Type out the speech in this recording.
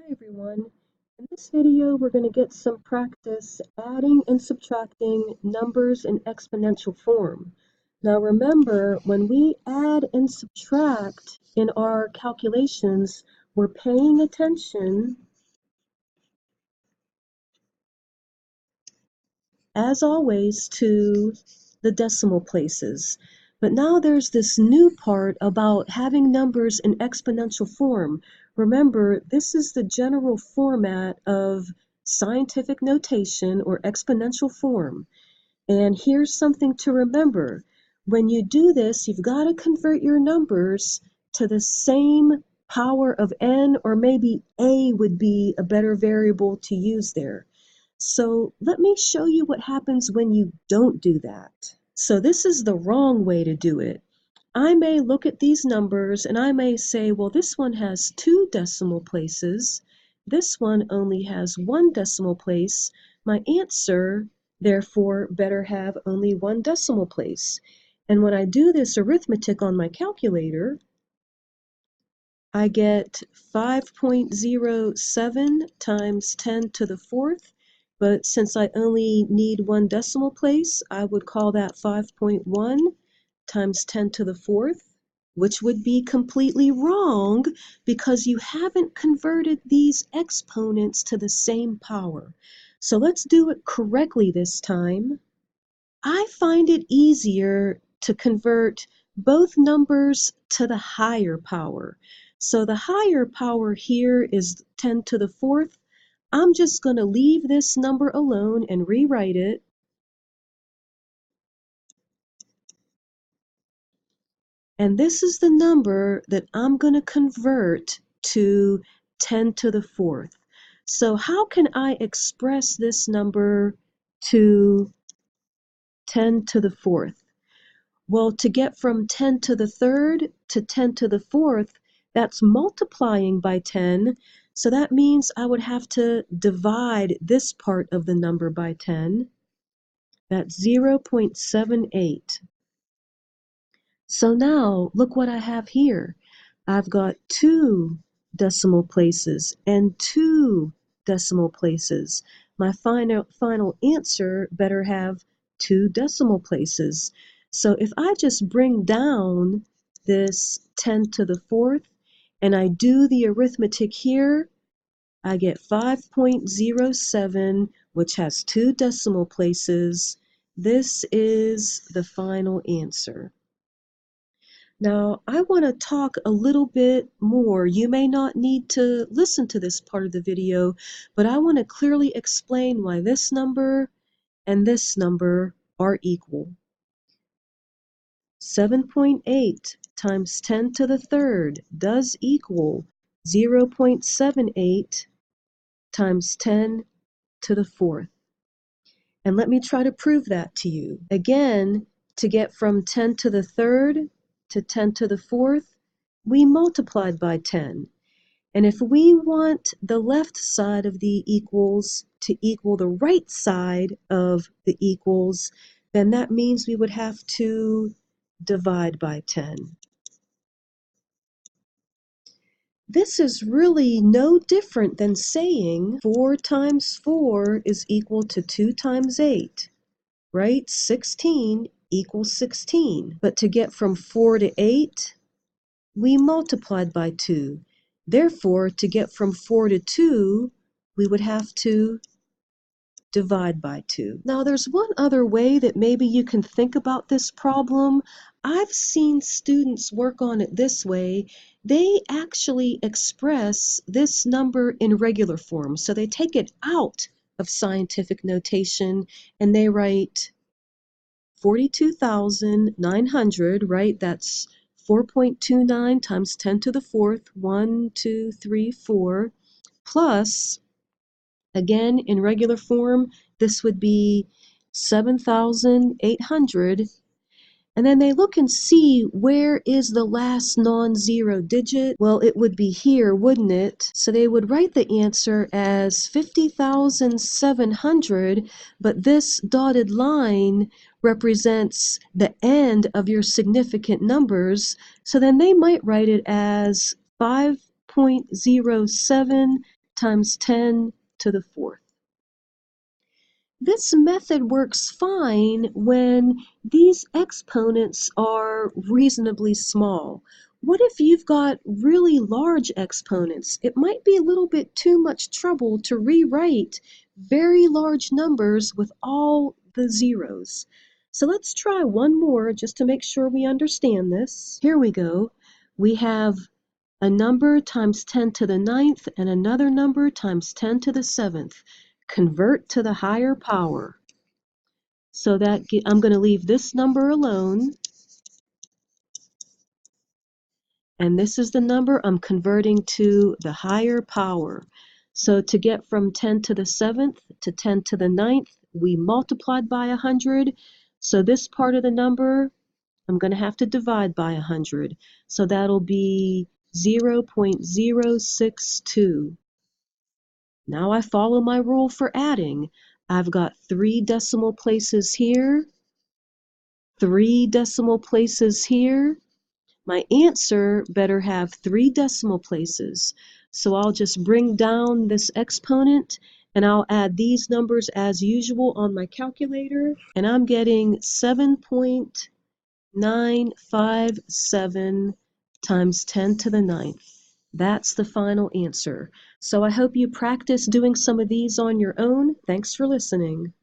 Hi everyone. In this video we're going to get some practice adding and subtracting numbers in exponential form. Now remember, when we add and subtract in our calculations, we're paying attention, as always, to the decimal places. But now there's this new part about having numbers in exponential form. Remember, this is the general format of scientific notation or exponential form. And here's something to remember. When you do this, you've got to convert your numbers to the same power of n, or maybe a would be a better variable to use there. So let me show you what happens when you don't do that. So this is the wrong way to do it. I may look at these numbers and I may say, well, this one has 2 decimal places. This one only has 1 decimal place. My answer, therefore, better have only 1 decimal place. And when I do this arithmetic on my calculator, I get 5.07 times 10 to the 4th, but since I only need 1 decimal place, I would call that 5.1 times 10 to the 4th, which would be completely wrong because you haven't converted these exponents to the same power. So let's do it correctly this time. I find it easier to convert both numbers to the higher power. So the higher power here is 10 to the 4th. I'm just going to leave this number alone and rewrite it. And this is the number that I'm going to convert to 10 to the 4th. So how can I express this number to 10 to the 4th? Well, to get from 10 to the 3rd to 10 to the 4th, that's multiplying by 10. So that means I would have to divide this part of the number by 10. That's 0.78. So now, look what I have here. I've got 2 decimal places and 2 decimal places. My final answer better have 2 decimal places. So if I just bring down this 10 to the 4th and I do the arithmetic here, I get 5.07, which has 2 decimal places. This is the final answer. Now, I want to talk a little bit more. You may not need to listen to this part of the video, but I want to clearly explain why this number and this number are equal. 7.8 times 10 to the 3rd does equal 0.78 times 10 to the 4th. And let me try to prove that to you. Again, to get from 10 to the 3rd to 10 to the 4th, we multiplied by 10. And if we want the left side of the equals to equal the right side of the equals, then that means we would have to divide by 10. This is really no different than saying 4 times 4 is equal to 2 times 8. Right? 16 equals 16. But to get from 4 to 8, we multiplied by 2. Therefore, to get from 4 to 2, we would have to divide by 2. Now, there's one other way that maybe you can think about this problem. I've seen students work on it this way. They actually express this number in regular form. So they take it out of scientific notation and they write 42,900, right? That's 4.29 times 10 to the 4th, 1, 2, 3, 4, plus, again, in regular form, this would be 7,800. And then they look and see where is the last non-zero digit. Well, it would be here, wouldn't it? So they would write the answer as 50,700, but this dotted line represents the end of your significant numbers. So then they might write it as 5.07 times 10 to the 4th. This method works fine when these exponents are reasonably small. What if you've got really large exponents? It might be a little bit too much trouble to rewrite very large numbers with all the zeros. So let's try one more just to make sure we understand this. Here we go. We have a number times 10 to the 9th and another number times 10 to the 7th. Convert to the higher power. So that I'm going to leave this number alone. And this is the number I'm converting to the higher power. So to get from 10 to the 7th to 10 to the 9th, we multiplied by 100. So this part of the number, I'm going to have to divide by 100. So that'll be 0.062. Now I follow my rule for adding. I've got 3 decimal places here, 3 decimal places here. My answer better have 3 decimal places. So I'll just bring down this exponent and I'll add these numbers as usual on my calculator, and I'm getting 7.957 times 10 to the 9th. That's the final answer. So I hope you practice doing some of these on your own. Thanks for listening.